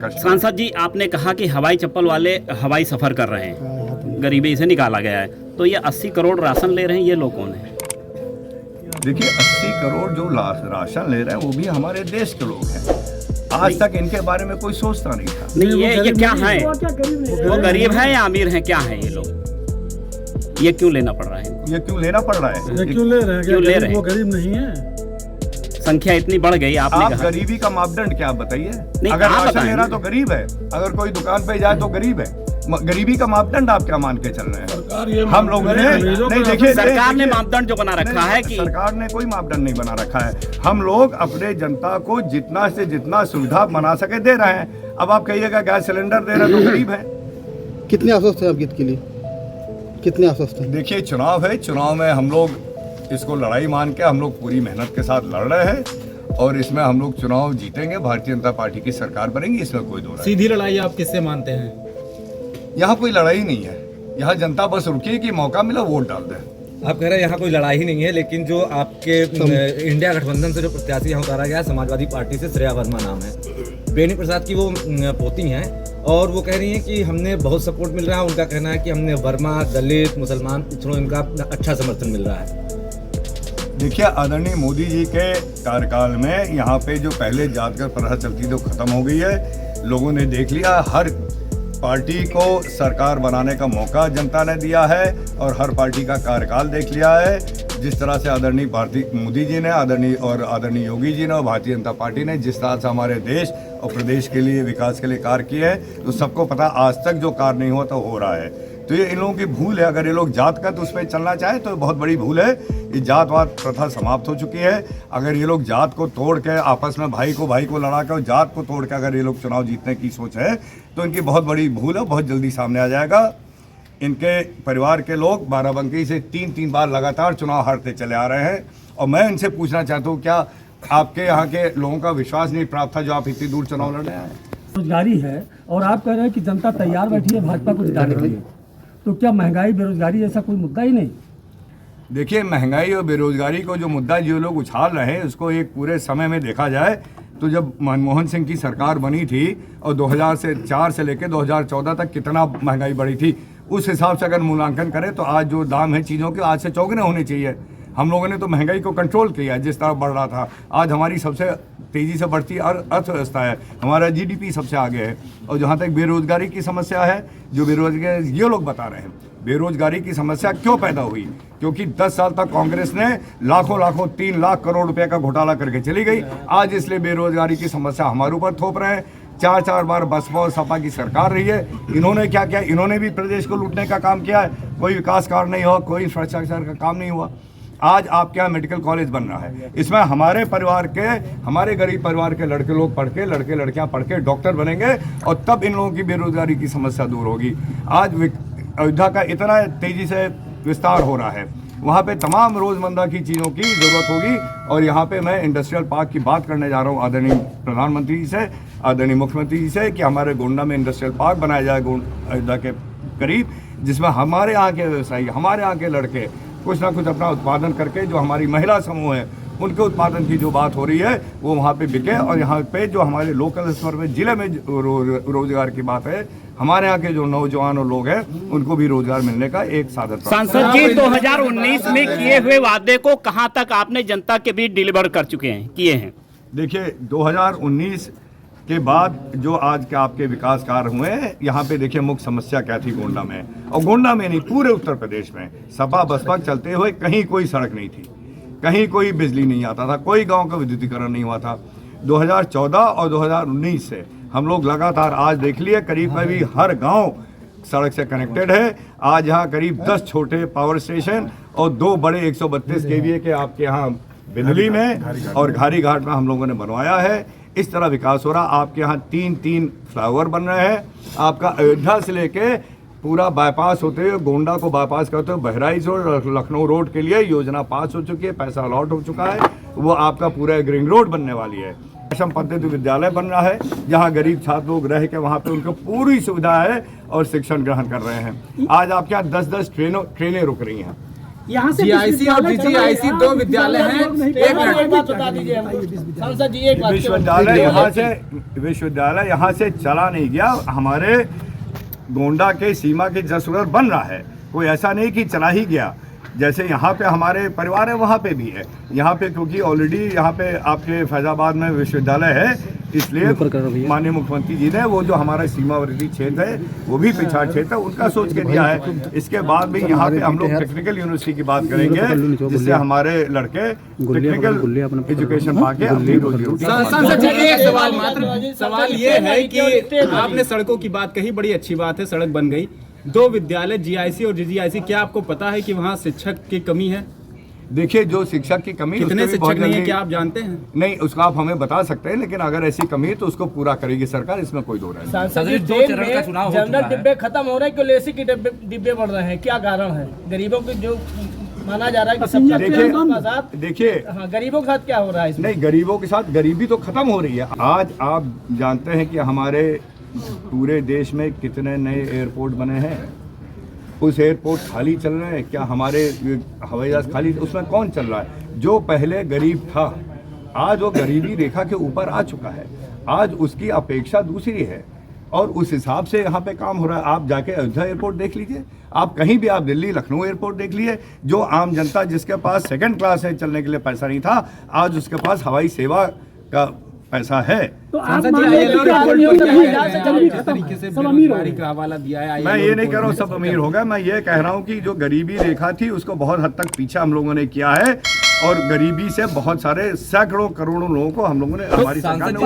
सांसद जी, आपने कहा कि हवाई चप्पल वाले हवाई सफर कर रहे हैं, गरीबी से निकाला गया है, तो ये 80 करोड़ राशन ले रहे हैं, ये लोग कौन है? देखिए 80 करोड़ जो राशन ले रहे हैं वो भी हमारे देश के लोग हैं। आज तक इनके बारे में कोई सोचता नहीं था। नहीं, ये क्या है? वो गरीब है या अमीर है, क्या है ये लोग? ये क्यों लेना पड़ रहा है? ये क्यों लेना पड़ रहा है? क्यों ले रहे हैं? क्यों ले रहे हैं? वो गरीब नहीं है। संख्या इतनी बढ़ गई, आपने आप कहा। गरीबी का मापदंड क्या बताइए? नहीं, अगर आप राशन ले रहा बताएं। तो गरीब है, अगर कोई दुकान पे जाए तो गरीब है। गरीबी का मापदंड आप क्या मान के चल रहे हैं? हम लोगों ने नहीं, देखिए सरकार ने मापदंड जो बना रखा है कि सरकार ने कोई मापदंड नहीं बना रखा है। हम लोग अपने जनता को जितना से जितना सुविधा बना सके दे रहे हैं। अब आप कहिएगा गैस सिलेंडर दे रहे हैं तो गरीब है। कितने आश्वस्त हैं आप इसके लिए? कितने आश्वस्त हैं? देखिए चुनाव है, चुनाव में हम लोग इसको लड़ाई मान के हम लोग पूरी मेहनत के साथ लड़ रहे हैं और इसमें हम लोग चुनाव जीतेंगे। भारतीय जनता पार्टी की सरकार बनेगी, इसमें कोई दो राय नहीं। सीधी लड़ाई आप किससे मानते हैं? यहाँ कोई लड़ाई नहीं है। यहाँ जनता बस रुकी है कि मौका मिला वोट डाल दे। आप कह रहे हैं यहाँ कोई लड़ाई ही नहीं है, लेकिन जो आपके इंडिया गठबंधन से जो प्रत्याशी यहाँ उतारा गया है, समाजवादी पार्टी से श्रेया वर्मा नाम है, बेनी प्रसाद की वो पोती हैं, और वो कह रही हैं कि हमने बहुत सपोर्ट मिल रहा है। उनका कहना है कि हमने वर्मा, दलित, मुसलमान, पिछड़ों, इनका अच्छा समर्थन मिल रहा है। देखिए आदरणीय मोदी जी के कार्यकाल में यहाँ पे जो पहले जातगत प्रथा चलती थी वो खत्म हो गई है। लोगों ने देख लिया, हर पार्टी को सरकार बनाने का मौका जनता ने दिया है और हर पार्टी का कार्यकाल देख लिया है। जिस तरह से आदरणीय मोदी जी ने आदरणीय योगी जी ने और भारतीय जनता पार्टी ने जिस तरह से हमारे देश और प्रदेश के लिए विकास के लिए कार्य किए हैं, तो सबको पता आज तक जो कार्य नहीं हुआ तो हो रहा है। तो ये इन लोगों की भूल है। अगर ये लोग जात का तो उस पर चलना चाहे तो बहुत बड़ी भूल है। ये जातवाद प्रथा समाप्त हो चुकी है। अगर ये लोग जात को तोड़ के आपस में भाई को लड़ा के और जात को तोड़ के अगर ये लोग चुनाव जीतने की सोच है तो इनकी बहुत बड़ी भूल है, बहुत जल्दी सामने आ जाएगा। इनके परिवार के लोग बाराबंकी से 3 बार लगातार चुनाव हारते चले आ रहे हैं और मैं इनसे पूछना चाहता हूँ, क्या आपके यहाँ के लोगों का विश्वास नहीं प्राप्त था जो आप इतनी दूर चुनाव लड़ रहे हैं? बेरोजगारी है और आप कह रहे हैं कि जनता तैयार बैठी है भाजपा को जिताने के लिए, तो क्या महंगाई बेरोजगारी ऐसा कोई मुद्दा ही नहीं? देखिए महंगाई और बेरोजगारी को जो मुद्दा जो लोग उछाल रहे हैं उसको एक पूरे समय में देखा जाए तो जब मनमोहन सिंह की सरकार बनी थी और 2004 से लेकर 2014 तक कितना महंगाई बढ़ी थी, उस हिसाब से अगर मूल्यांकन करें तो आज जो दाम है चीज़ों के आज से चौगुने होने चाहिए। हम लोगों ने तो महंगाई को कंट्रोल किया है जिस तरह बढ़ रहा था। आज हमारी सबसे तेज़ी से बढ़ती अर्थव्यवस्था है, हमारा जीडीपी सबसे आगे है। और जहाँ तक बेरोजगारी की समस्या है, जो बेरोजगारी ये लोग बता रहे हैं, बेरोजगारी की समस्या क्यों पैदा हुई? क्योंकि 10 साल तक कांग्रेस ने लाखों 3 लाख करोड़ रुपए का घोटाला करके चली गई। आज इसलिए बेरोजगारी की समस्या हमारे ऊपर थोप रहे हैं। 4 बार बसपा और सपा की सरकार रही है, इन्होंने क्या किया? इन्होंने भी प्रदेश को लूटने का काम किया है। कोई विकास कार्य नहीं हुआ, कोई इंफ्रास्ट्रक्चर का काम नहीं हुआ। आज आपके यहाँ मेडिकल कॉलेज बन रहा है, इसमें हमारे गरीब परिवार के लड़के लोग पढ़ के लड़के लड़कियाँ पढ़ के डॉक्टर बनेंगे और तब इन लोगों की बेरोजगारी की समस्या दूर होगी। आज अयोध्या का इतना तेजी से विस्तार हो रहा है, वहाँ पे तमाम रोजमर्रा की चीज़ों की ज़रूरत होगी। और यहाँ पे मैं इंडस्ट्रियल पार्क की बात करने जा रहा हूँ आदरणीय प्रधानमंत्री जी से, आदरणीय मुख्यमंत्री जी से, कि हमारे गोंडा में इंडस्ट्रियल पार्क बनाया जाए अयोध्या के करीब, जिसमें हमारे यहाँ के व्यवसायी, हमारे यहाँ के लड़के कुछ ना कुछ अपना उत्पादन करके, जो हमारी महिला समूह है उनके उत्पादन की जो बात हो रही है वो वहाँ पे बिके। और यहाँ पे जो हमारे लोकल स्तर में जिले में रोजगार की बात है, हमारे यहाँ के जो नौजवान और लोग हैं उनको भी रोजगार मिलने का एक साधन। सांसद जी, 2019 में किए हुए वादे को कहाँ तक आपने जनता के बीच डिलीवर कर चुके हैं, किए हैं? देखिए 2019 के बाद जो आज के आपके विकास कार्य हुए हैं, यहाँ पे देखिए मुख्य समस्या क्या थी गोंडा में, और गोंडा में नहीं पूरे उत्तर प्रदेश में सपा बसपा चलते हुए कहीं कोई सड़क नहीं थी, कहीं कोई बिजली नहीं आता था, कोई गांव का विद्युतीकरण नहीं हुआ था। 2014 और 2019 से हम लोग लगातार आज देख लिए करीब हर गांव सड़क से कनेक्टेड है। आज यहाँ करीब 10 छोटे पावर स्टेशन और 2 बड़े 132 kVA के आपके यहाँ बिजली में और घारी घाट में हम लोगों ने बनवाया है। इस तरह विकास हो रहा। आपके यहाँ 3 फ्लाईओवर बन रहे हैं। आपका अयोध्या से लेके पूरा बाईपास होते हुए गोंडा को बाईपास करते हुए बहराइच रोड, लखनऊ रोड के लिए योजना पास हो चुकी है, पैसा अलॉट हो चुका है। वो आपका पूरा एक रिंग रोड बनने वाली है। आश्रम पद्धति विद्यालय बन रहा है, जहाँ गरीब छात्र लोग रह के वहाँ पे उनको पूरी सुविधा है और शिक्षण ग्रहण कर रहे हैं। आज आपके यहाँ 10-10 ट्रेनें रुक रही हैं। यहाँ से GIC और GGIC दो विद्यालय हैं। एक एक बात बता दीजिए हमको सांसद जी, एक बात विश्वविद्यालय यहाँ से चला नहीं गया, हमारे गोंडा के सीमा के जसुरत बन रहा है, कोई ऐसा नहीं कि चला ही गया। जैसे यहाँ पे हमारे परिवार है वहाँ पे भी है, यहाँ पे क्योंकि ऑलरेडी यहाँ पे आपके फैजाबाद में विश्वविद्यालय है, इसलिए माननीय मुख्यमंत्री जी ने वो जो हमारा सीमावर्ती क्षेत्र है वो भी पिछड़ा क्षेत्र है उनका सोच के दिया है। इसके बाद भी यहाँ पे हम लोग टेक्निकल यूनिवर्सिटी की बात करेंगे जिससे हमारे लड़के टेक्निकल एजुकेशन पाके अपनी रोजी रोटी। सांसद जी एक सवाल मात्र, सवाल ये है कि आपने सड़कों की बात कही, बड़ी अच्छी बात है, सड़क बन गई। दो विद्यालय GIC और GGIC, क्या आपको पता है कि वहाँ शिक्षक की कमी है? देखिए, जो शिक्षक की कमी, कितने शिक्षक नहीं है क्या आप जानते हैं? नहीं, उसका आप हमें बता सकते हैं, लेकिन अगर ऐसी कमी है तो उसको पूरा करेगी सरकार, इसमें कोई दो राय नहीं। सांसद जी, जनरल डिब्बे खत्म हो रहे हैं, क्यों एसी के डिब्बे बढ़ रहे हैं, क्या कारण है? गरीबों की जो माना जा रहा है कि सब देखिए, हाँ, गरीबों के साथ क्या हो रहा है? नहीं, गरीबों के साथ गरीबी तो खत्म हो रही है। आज आप जानते हैं कि हमारे पूरे देश में कितने नए एयरपोर्ट बने हैं, उस एयरपोर्ट खाली चल रहे हैं क्या? हमारे हवाई जहाज खाली, उसमें कौन चल रहा है? जो पहले गरीब था आज वो गरीबी रेखा के ऊपर आ चुका है, आज उसकी अपेक्षा दूसरी है और उस हिसाब से यहाँ पे काम हो रहा है। आप जाके अयोध्या एयरपोर्ट देख लीजिए, आप कहीं भी, आप दिल्ली लखनऊ एयरपोर्ट देख लीजिए, जो आम जनता जिसके पास सेकंड क्लास है चलने के लिए पैसा नहीं था, आज उसके पास हवाई सेवा का पैसा है। तो आप तरीके से बेरोजगारी का हवाला दिया है। मैं ये नहीं कह रहा हूँ सब अमीर हो गए, मैं ये कह रहा हूँ कि जो गरीबी रेखा थी उसको बहुत हद तक पीछे हम लोगों ने किया है और गरीबी से बहुत सारे सैकड़ों करोड़ों लोगों को हम लोगों ने, हमारी सरकार ने